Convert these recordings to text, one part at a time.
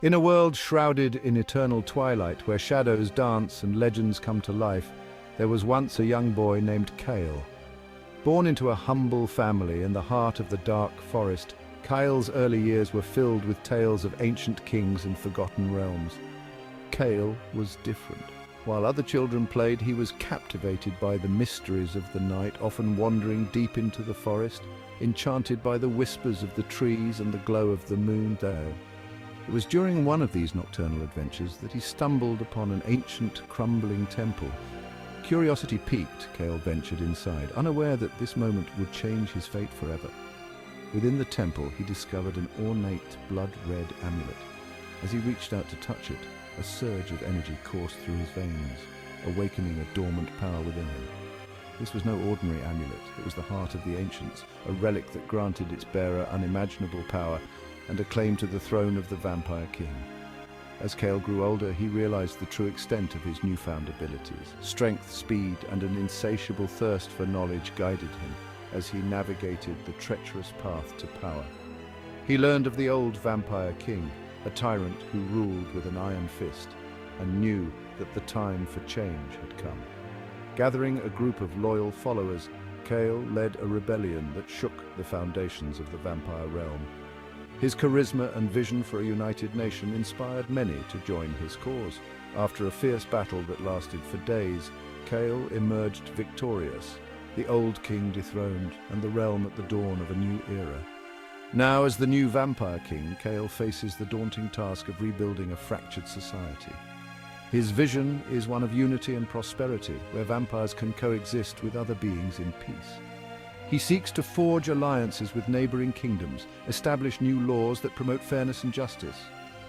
In a world shrouded in eternal twilight, where shadows dance and legends come to life, there was once a young boy named Cale. Born into a humble family in the heart of the dark forest, Cale's early years were filled with tales of ancient kings and forgotten realms. Cale was different. While other children played, he was captivated by the mysteries of the night, often wandering deep into the forest, enchanted by the whispers of the trees and the glow of the moon there. It was during one of these nocturnal adventures that he stumbled upon an ancient, crumbling temple. Curiosity piqued, Cale ventured inside, unaware that this moment would change his fate forever. Within the temple, he discovered an ornate, blood-red amulet. As he reached out to touch it, a surge of energy coursed through his veins, awakening a dormant power within him. This was no ordinary amulet. It was the heart of the ancients, a relic that granted its bearer unimaginable power and a claim to the throne of the Vampire King. As Cale grew older, he realized the true extent of his newfound abilities. Strength, speed, and an insatiable thirst for knowledge guided him as he navigated the treacherous path to power. He learned of the old Vampire King, a tyrant who ruled with an iron fist, and knew that the time for change had come. Gathering a group of loyal followers, Cale led a rebellion that shook the foundations of the vampire realm. His charisma and vision for a united nation inspired many to join his cause. After a fierce battle that lasted for days, Cale emerged victorious, the old king dethroned, and the realm at the dawn of a new era. Now, as the new Vampire King, Cale faces the daunting task of rebuilding a fractured society. His vision is one of unity and prosperity, where vampires can coexist with other beings in peace. He seeks to forge alliances with neighboring kingdoms, establish new laws that promote fairness and justice,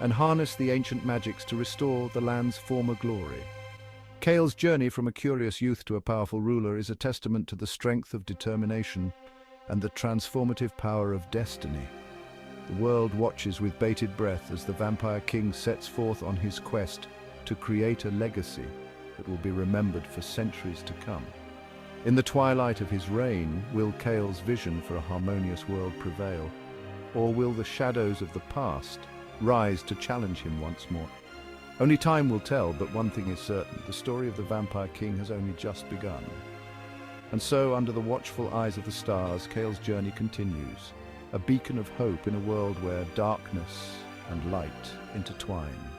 and harness the ancient magics to restore the land's former glory. Cale's journey from a curious youth to a powerful ruler is a testament to the strength of determination and the transformative power of destiny. The world watches with bated breath as the Vampire King sets forth on his quest to create a legacy that will be remembered for centuries to come. In the twilight of his reign, will Cale's vision for a harmonious world prevail, or will the shadows of the past rise to challenge him once more? Only time will tell, but one thing is certain: the story of the Vampire King has only just begun. And so, under the watchful eyes of the stars, Cale's journey continues, a beacon of hope in a world where darkness and light intertwine.